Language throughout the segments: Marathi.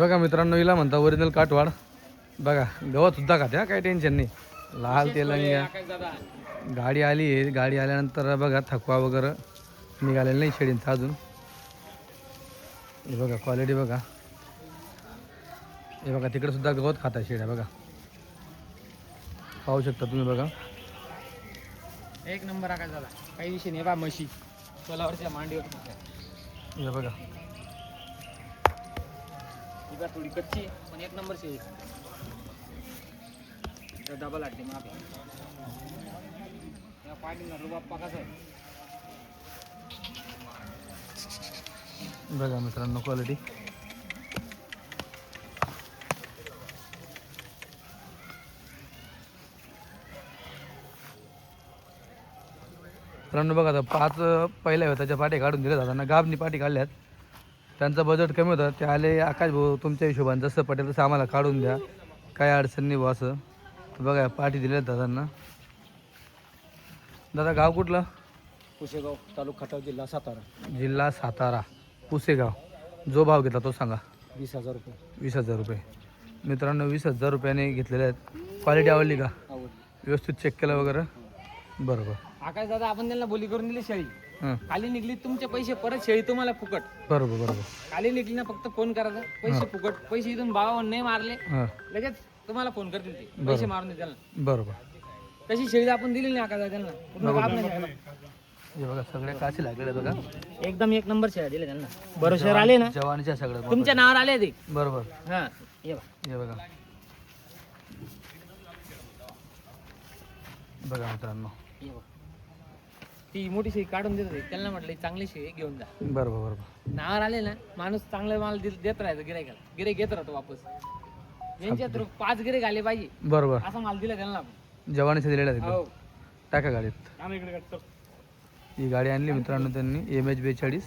बघा मित्रांनो, हिला म्हणता ओरिजिनल काठवाड. बघा गवत सुद्धा खात्या, काही टेन्शन नाही. लाल तेलंग्या गाडी आली आहे. गाडी आल्यानंतर बघा थकवा वगैरे निघालेला नाही शेळींचा अजून. हे बघा क्वालिटी बघा. हे बघा तिकडे सुद्धा गवत खाता शेळ्या बघा, पाहू शकता तुम्ही बघा. एक नंबर आकाश दादा, काही विषय नाही बा. म्हशी सोलावरच्या मांडीवर हे बघा. ही बा थोडी कच्ची पण एक नंबर शेळी. डबल आटे माप या पाठीला रुबाब कसा आहे बघा मित्रांनो क्वालिटी. मित्रांनो बघा आता 5 पहिल्या होत्याच्या पाठी काढून दिल्या जाताना गाबनी पाठी काढल्यात. त्यांचं बजेट कमी होतं, ते आले आकाश भाऊ तुमच्या हिशोबाने जसं पटेल तसं आम्हाला काढून द्या, काय अडचण नाही भाऊ असं. बघा पाठी दिल्या दादांना. दादा गाव कुठलं? पुसेगाव, तालुका खटाव, जिल्हा सातारा. जिल्हा सातारा, पुसेगाव. जो भाव घेतला तो सांगा. 20,000 रुपये. 20,000 रुपये. मित्रांनो 20,000 रुपयाने घेतलेले आहेत. क्वालिटी आवडली का? व्यवस्थित चेक केलं वगैरे? बरोबर. आकाश दादा आपण त्यांना बोली करून दिली शेळी. हां खाली निघली तुमचे पैसे परत, शेळी तुम्हाला फुकट. बरोबर बरोबर. खाली निघली ना फक्त फोन करायचा, पैसे फुकट. पैसे इथून भावावर नाही मारले हां लगेच तुम्हाला फोन करतील ते, पैसे मारून दे त्यांना. बरोबर. तशी शेळी आपण दिली नाही आकाश दादा त्यांना, पूर्ण गाव नाही झाला. हे बघा सगळे काशी लागले बघा. एकदम एक नंबर शेळ्या दिल्या त्यांना. भरोश्यावर आले ना, जवानीच्या सगळ्या तुमच्या नावावर आले ते. बरोबर. हा ये बा. हे बघा. बघा मित्रांनो. ये बा. ती मोठी शेळी काढून देत होती, त्यांना म्हटलं चांगली शेळी घेऊन जा. बरोबर बरोबर. नावावर आले ना, माणूस चांगला माल देत राहायचं गिरायकाला, गिरायक घेत राहतो वापस. यांच्या थ्रू 5 गिरायक आले पाहिजे बरोबर. असा माल दिला त्यांना आपण. जवानीच्या दिलेल्या आहेत. हो टाका गाडीत. आम्ही इकडे काढतो. ही गाडी आणली मित्रांनो त्यांनी, MH42,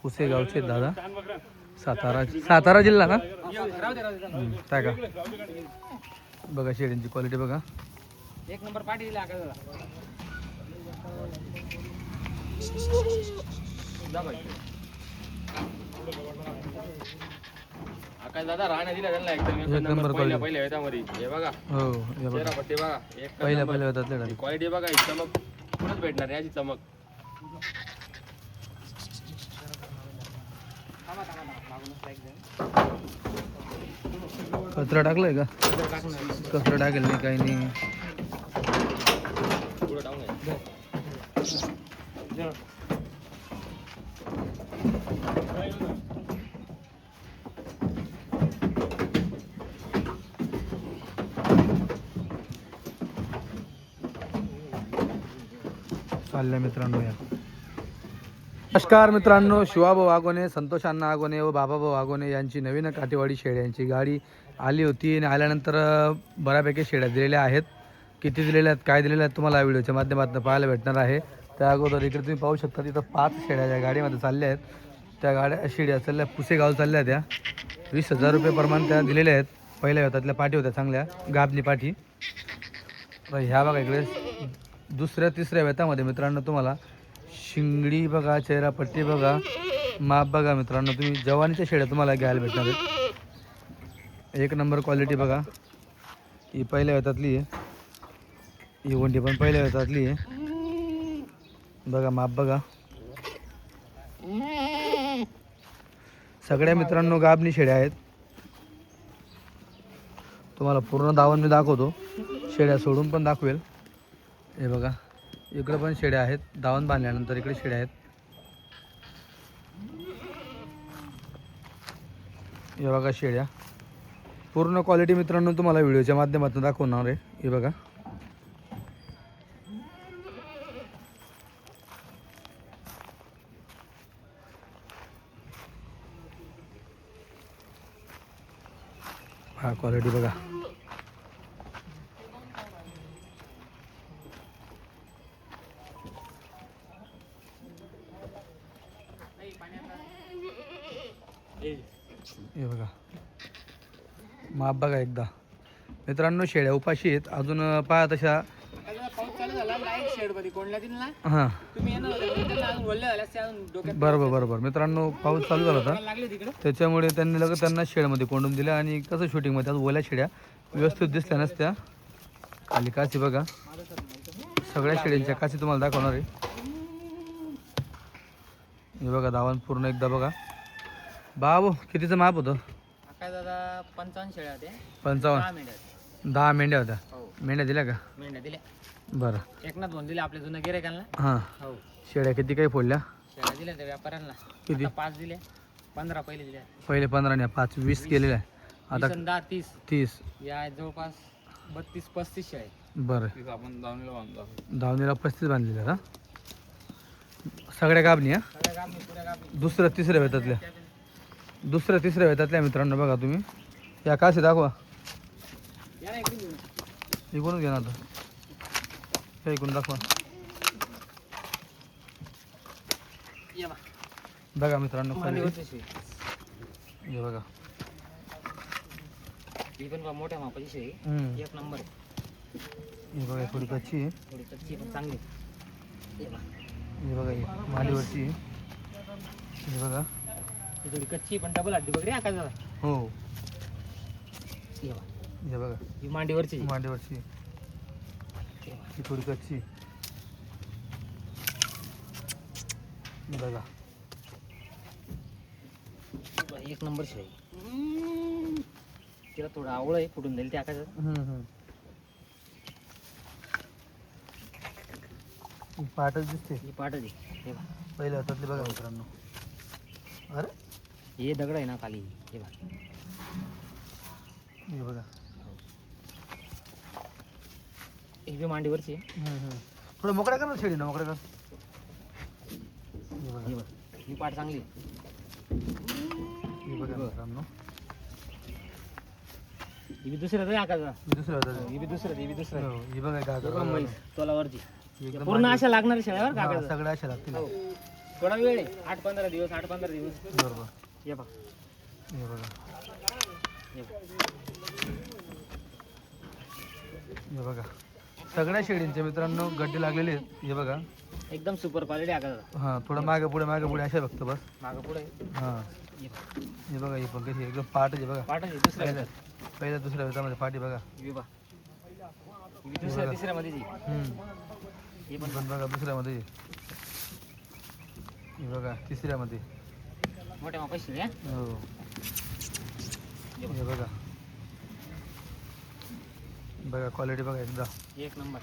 पुसेगावचे दादा, सातारा जिल्हा का? राहू दे. टाका. बघा शेळींची क्वालिटी बघा. एक नंबर पाठी दिला आकाश दादा. आकाश दादा राहण्या दिला त्यांना एकदम एक नंबर पहिल्या क्वालिटी. ह्याच्यामध्ये. हे बघा हो हे बघा. चेहरा पट्टी बघा, एक पहिल्या होतात गाडी. क्वालिटी बघा. ही चमक कुठंच भेटणार याची चमक. कचरा टाकलाय का? कचरा टाकेल नाही काही नाही. पुढं टाकून घ्या. चाललंय मित्रांनो या. नमस्कार मित्रांनो, शिवाभाऊ आगोने, संतोष अण्णा आगोने व बाबाभाऊ आगोने यांची नवीन काठेवाडी शेळ्यांची गाडी आली होती आणि आल्यानंतर बऱ्यापैकी शेळ्या दिलेल्या आहेत. किती दिलेल्या आहेत, काय दिलेल्या आहेत तुम्हाला व्हिडिओच्या माध्यमातून पाहायला भेटणार आहे. त्या अगोदर इकडे तुम्ही पाहू शकता, तिथं 5 शेळ्या ज्या गाडीमध्ये चालल्या आहेत, त्या गाड्या शेळ्या चालल्या पुसेगाव चालल्या. त्या 20,000 रुपये प्रमाण त्या दिलेल्या आहेत. पहिल्या होत्यातल्या पाठी होत्या चांगल्या गाबनी पाठी. तर ह्या बघा इकडे दुसऱ्या तिसऱ्या वेतामध्ये मित्रांनो तुम्हाला शिंगडी बघा, चेहरापट्टी बघा, माप बघा मित्रांनो. तुम्ही जवानीच्या शेळ्या तुम्हाला घ्यायला भेटणार आहेत. एक नंबर क्वालिटी बघा. ही पहिल्या वेतातली आहे, ही गोंडी पण पहिल्या वेतातली आहे. बघा माप बघा. सगळ्या मित्रांनो गाबनी शेळ्या आहेत. तुम्हाला पूर्ण दावण मी दाखवतो, शेळ्या सोडून पण दाखवेल. हे बघा इकडे पण शेळ्या आहेत. दावण बांधल्यानंतर इकडे शेळ्या आहेत. हे बघा शेळ्या पूर्ण क्वालिटी मित्रांनो तुम्हाला व्हिडिओच्या माध्यमातून दाखवणार आहे. हे बघा हा क्वालिटी बघा. हे बघा माप बघा एकदा. मित्रांनो शेळ्या उपाशी आहेत अजून. पहा तशा पाऊस चालू झाला, लाईट शेड मध्ये कोणला दिल ना हां तुम्ही येणार होते पण त्यांना अजून बोलले झाल्या त्या अजून डोक्यात बरोबर बरोबर मित्रांनो पाऊस चालू झाला होता लागले तिकडे त्याच्यामुळे त्यांनी लगेच त्यांना शेडमध्ये कोंडून दिलं आणि कसं शूटिंगमध्ये आज ओल्या शेड्या व्यवस्थित दिसल्या नसत्या खाली काची बघा सगळ्या शेड्यांच्या काची तुम्हाला दाखवणार आहे हे बघा धावण पूर्ण एकदा बघा बाबू कितीचं माप होतं काय दादा 55 शेळ्या होत्या 55 10 मेंढ्या 10 मेंढ्या होत्या हो मेंढ्या दिल्या का मेंढ्या दिल्या बरं एकनाथ म्हणून दिले आपल्या जुन्या गिरायकांना हां हो शेड्या किती काही फोडल्या शेळ्या दिल्या त्या व्यापाऱ्यांना किती? आता 5 दिल्या 15 पहिले दिल्या पहिले 15 नाही 5 20 केलेल्या आहे आता 10 30 30 या आहेत जवळपास 32 35 शेळ्या आहेत. बरं आपण दावणीला बांधतो धावणीला 35 बांधलेल्या का सगळ्या गाबणी हा सगळ्या गाबणी पुऱ्या गाबणी दुसऱ्या तिसऱ्या वेतातल्या दुसऱ्या तिसऱ्या वेतातल्या मित्रांनो बघा तुम्ही या काशी दाखवा या ना इकडून घेऊन. इकडून घ्या ना आता हे इकडून दाखवा या बा. बघा मित्रांनो मांडीवरची शेळी. हे बघा ही पण बा मोठ्या मापाची शेळी एक नंबर आहे हे बघा थोडी कच्ची आहे थोडी कच्ची पण चांगली हे बा. हे बघा ही मांडीवरची आहे. हे बघा ही थोडी कच्ची पण डबल हड्डी बघ रे आकाश दादा हो हे बा. हे बघा ही मांडीवरची आहे. मांडीवरची आहे. हे बा. ही थोडी कच्ची आहे. बघा ही बा, एक नंबर शेळी तिला थोडं आवळ आहे फुटून जाईल ते आकाश ही पाटच दिसते ही पाठ आहे हे बा पहिल्या हातातली बघा मित्रांनो अरे हे दगड आहे ना खाली हे बा हे बघा ही बी मांडीवरची आहे. थोडं मोकळ्या कर ना शेळी ना मोकळ्या कर हे बघा हे बा ही पाठ चांगली आहे. हे बघा मित्रांनो ही बी दुसऱ्या तरी आकाश दादा ही दुसऱ्या हातातली. ही बी दुसऱ्या ही बी दुसऱ्या हो, ही बघा काय हे बघ म्हैस तोलावरची एकदम पूर्ण अशा लागणारी शेळ्यावर हा, काकाच सगळ्या अशा लागतील हो थोडा वेळ आहे 8-15 दिवस 8-15 दिवस बरोबर ये बघ हे बघा हे बघ. हे बघा सगळ्या शेळींचे मित्रांनो गड्डे लागलेले आहेत हे बघा एकदम सुपर क्वालिटी आकाश हां थोडं मागे पुढे अशा बघतो बस मागं पुढे हां ये बघ. हे बघा हे पण कशी एकदम पाट आहे बघा पाठ आहे दुसऱ्या पहिल्या दुसऱ्या वेतामध्ये पाठी बघा हे बघ. ही बी दुसऱ्या तिसऱ्या मध्ये हे पण बघा दुसऱ्यामध्ये हे बघा तिसऱ्यामध्ये मोठ्या मापाशी आहे हो हे बघा बघा क्वालिटी बघा एकदा एक नंबर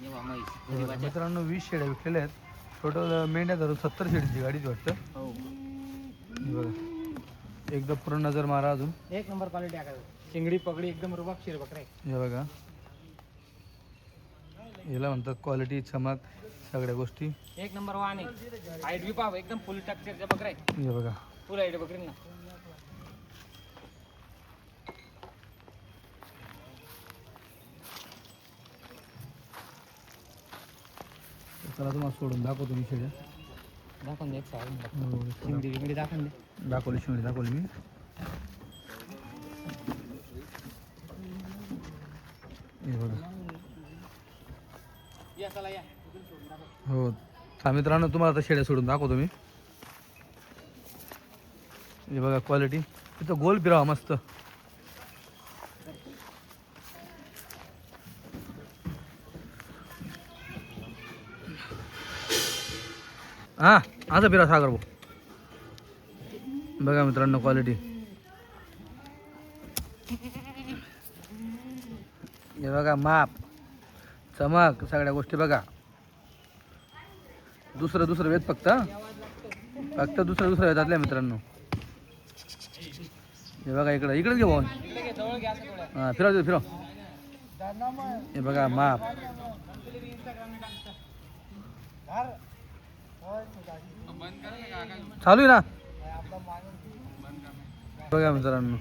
ये बघ म्हैस हे घरी बघा. बच्चा. मित्रांनो 20 शेळ्या विकलेल्या आहेत टोटल मेंढ्या धरून 70 शेळीची गाडीच वाटतं हो हे बघा एकदा पूर्ण नजर मारा अजून एक नंबर क्वालिटी आकाश शिंगडी पगडी एकदम रुबाबशीर बकरा आहे. हे बघा याला म्हणतात क्वालिटी चमक सगळ्या गोष्टी एक नंबर वाहन आहे हाईट बी पाव एकदम फुल स्ट्रक्चरच्या बकरा आहे हे बघा फुल हाईट बकरी ना चला तुम्हाला सोडून दाखवतो मी शेळ्या दाखवून दे एक साईड हो, चला. शिंगडी बिंगडी दाखवून दे दाखवली शेळी दाखवली मी हे बघा या चला या हो हा मित्रांनो तुम्हाला आता शेळ्या सोडून दाखवतो मी हे बघा क्वालिटी तिथं गोल फिरावा मस्त हा आता फिरा सागर भाऊ बघा मित्रांनो क्वालिटी हे बघा माप चमक सगळ्या गोष्टी बघा दुसरं वेद फक्त दुसरं वेदातल्या मित्रांनो हे बघा इकडे घेऊ भाऊ इकडे घे जवळ घ्या असं थोडं हां फिरव हे बघा माप चालू आहे ना बघा मित्रांनो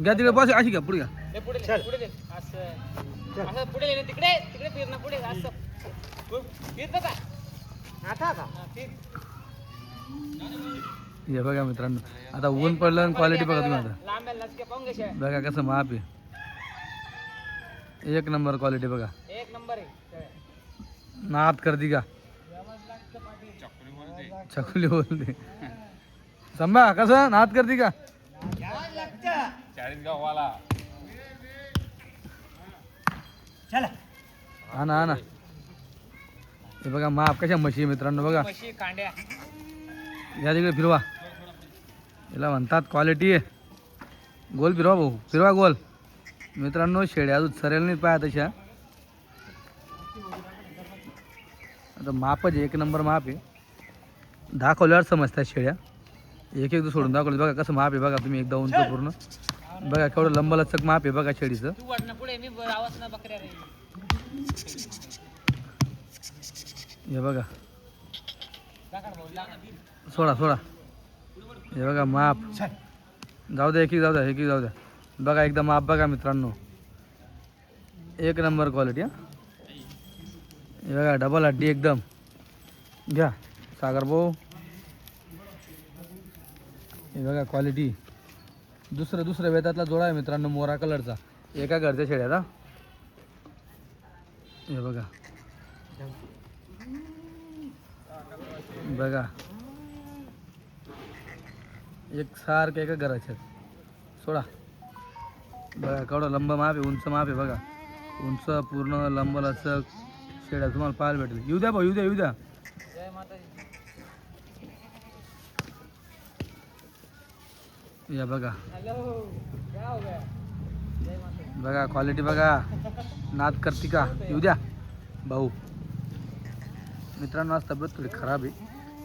घ्या तिकडे बस अशी घ्या पुढे घ्या दे पुढे दे, पुढे दे असं असं पुढे दे ना, तिकडे तिकडे फिर ना पुढे असं फिर का आता फिर हे बघा मित्रांनो, आता ऊन पडलं आणि क्वालिटी बघा तुम्ही आता. लांब लचके पाहून घे बघा कसं माप आहे, एक नंबर क्वालिटी बघा. एक नंबर आहे शेळ्या. नाद करती का चकुली बोलते संभा, कसं नाद करती का? 40 गाववाला हा ना हा ना. हे बघा माप कशा म्हशी आहे मित्रांनो बघा. म्हशी कांड्या या तिकडे फिरवा, याला म्हणतात क्वालिटी आहे. गोल फिरवा भाऊ, फिरवा गोल. मित्रांनो शेळ्या अजून सरेल नाही पाया तशा. आता मापच आहे, एक नंबर माप आहे. दाखवल्यावर समजतात शेळ्या, एक एक सोडून दाखवलं. बघा कसं माप आहे बघा तुम्ही, एकदा उंच पूर्ण बघा केवढं लंबलचक माप आहे बघा शेळीचं. तू वरनं पुढे मी आवाज ना बकऱ्या रे. हे बघा काकाड भाऊ लागा. सोडा सोडा. हे बघा माप, जाऊ द्या एक एक जाऊ द्या, एक एक जाऊ द्या. बघा एकदा माप बघा मित्रांनो, एक नंबर क्वालिटी. हा हे बघा डबल हड्डी एकदम. घ्या सागर भाऊ, हे बघा क्वालिटी. दुसऱ्या वेतातला जोडा आहे मित्रांनो, मोरा कलरचा, एका घरच्या शेळ्याचा. हे बघा बघा एक सारखं एका घराच्या. सोडा. बघा केवढं लंब माप आहे, उंच माप आहे बघा. उंच पूर्ण लंब लचक शेळ्या तुम्हाला पाहायला भेटेल. येऊ द्या भाऊ, येऊ द्या येऊ द्या. जय माताजी. या बघा हॅलो क्या हो गया. जय माताजी. बघा क्वालिटी बघा, नाद करती का? येऊ द्या भाऊ. मित्रांनो आज तब्येत थोडी खराब आहे,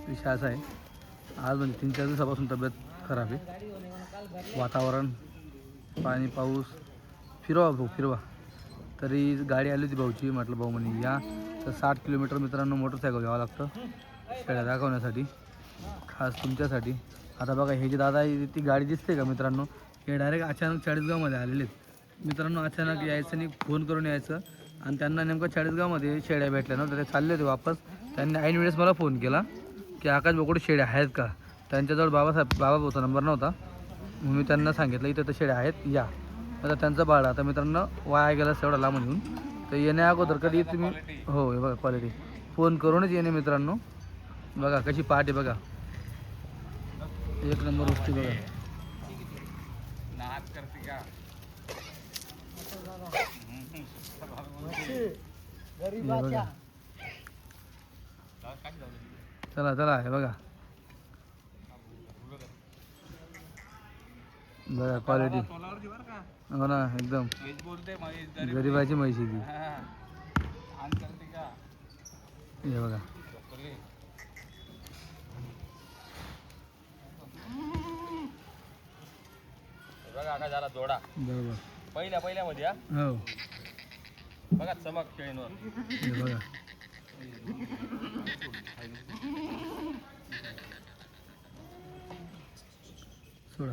विषय असा आहे आज म्हणजे 3-4 दिवसापासून तब्येत खराब आहे. गाडी होने वाला काल घर वातावरण, पाणी पाऊस. फिरवा भाऊ फिरवा. तरी गाडी आली होती भाऊची, म्हटलं भाऊ म्हणे या. तर 60 किलोमीटर मित्रांनो मोटरसायकल घ्यावं लागतं शेळ्या दाखवण्यासाठी, खास तुमच्यासाठी. आता बघा हे जे दादा आहे, ती गाडी दिसते का मित्रांनो, हे डायरेक्ट अचानक 40गावमध्ये आलेले आहेत मित्रांनो. अचानक यायचं नाही, फोन करून यायचं. आणि त्यांना नेमकं 40गावमध्ये शेळ्या भेटल्या ना, तर ते चालले होते वापस. त्यांनी ऐन वेळेस मला फोन केला की आकाश बोकडे शेळ्या आहेत का. त्यांच्याजवळ बाबा भाऊचा नंबर नव्हता, म्हणून मी त्यांना सांगितलं इथं तर शेळ्या आहेत या. आता त्यांचं बाळ आता मित्रांनो वाया गेला एवढा लांब येऊन. तर येण्या अगोदर कधी तुम्ही हो हे बघा क्वालिटी फोन करूनच येणे मित्रांनो. बघा कशी पहाटे बघा, एक नंबर गोष्टी बघा. नाद करते का हे बघा. चला चला हे बघा बघा क्वालिटी. हो ना एकदम बोलते गरीबाची म्हैशी ती. आण करते का हे बघा बघा का झाला जोडा बरोबर. पहिल्या मध्ये हा. हो बघा चमक खेळींवर. हे बघा सोडा.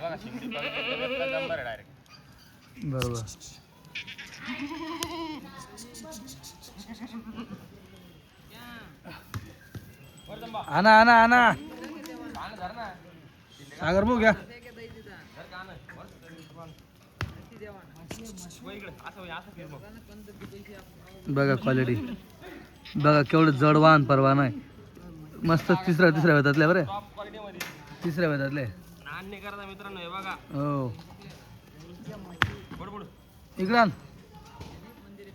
बघा शिंदी नंबर आहे डायरेक्ट. बरोबर. आणा आणा आणा सागर भाऊ घ्या. बघा क्वालिटी बघा केवढं जड वाहन परवाना आहे. मस्त तिसऱ्या वेतातल्या बरे, टॉप क्वालिटी मध्ये तिसऱ्या वेतातले. नान नाही करता मित्रांनो. हे बघा हो बडबड इकडं आण.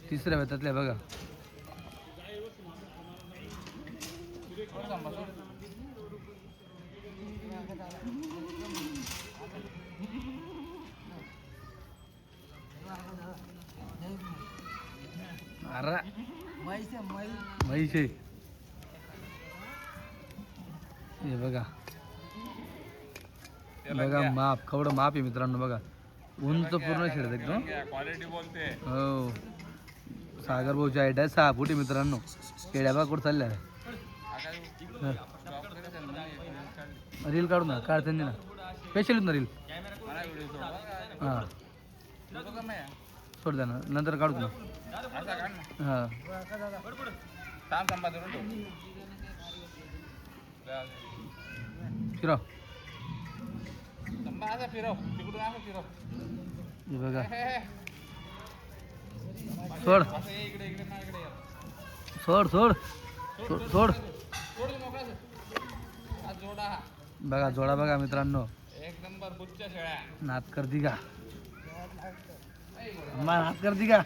तिसऱ्या वेतातल्या बघा. अरे म्हैस आहे. हे बघा बघा माप केवढं माप आहे मित्रांनो. बघा उंच पूर्ण खेळत एकदम. क्वालिटी बोलते. हो सागर भाऊची हाईट आहे 6 फूट आहे मित्रांनो. खेड्या बघा कुठं चालल्या रील काढू ना, काढ त्यांनी ना स्पेशल ना रील. हां सोड द्या ना, नंतर काढू ना. हा फिरव हे बघा सोड सोड सोड सोड सोड बघा जोडा बघा मित्रांनो एक नंबर बुच्च्या शेळ्या नात करती का अम्मा नात करती का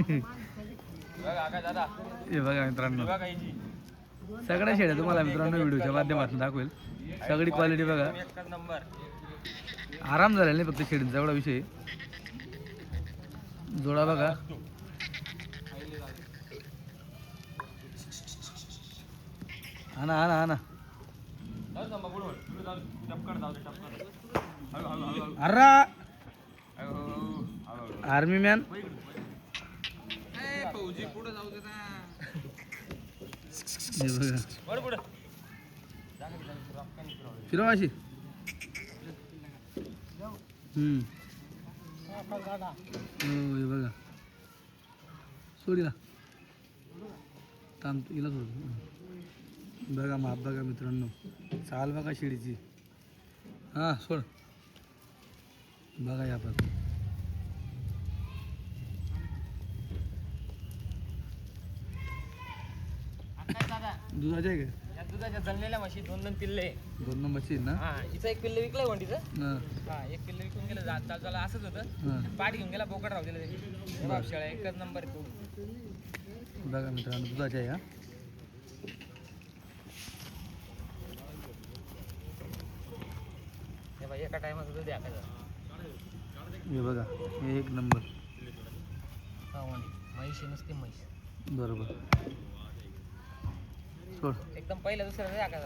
बघा काय दादा हे बघा मित्रांनो बघा हिची सगळ्या शेळ्या तुम्हाला मित्रांनो व्हिडिओच्या माध्यमातून दाखवेल सगळी क्वालिटी बघा एकच नंबर आराम झालेला नाही फक्त शेळींचा एवढा विषय जोडा बघा आणा आणा आणा अर्रा आर्मी मॅन फौजी पुढे जाऊ दे ना हे बघा पुढे फिरवा अशी हो हे बघा सोडीला थांब हिला सोड बघा माप बघा मित्रांनो चाल बघा शिडीची हां सोड बघा या पण काय दादा दुधाचे आहे का या दुधाच्या जळलेल्या म्हशी 2-2 पिल्ले दोन नंबरची ना हा हिचं एक पिल्ले विकलंय वंडीचं हां हा एक पिल्ले विकून गेलं चाल चाल असंच होतं हां पाठ घेऊन गेला बोकड राहू दिला त्याची बाप शेळ्या एकच नंबर आहे तो बघा मित्रांनो दुधाचे आहे हा हे बाई एका टायमात दूध द्या काय हे बघा हे एक नंबर हा वंडी म्हैशी नुसती म्हैस बरोबर सोड एकदम पहिल्या दुसऱ्या द्या का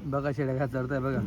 बघा शेड्या घात चढताय बघा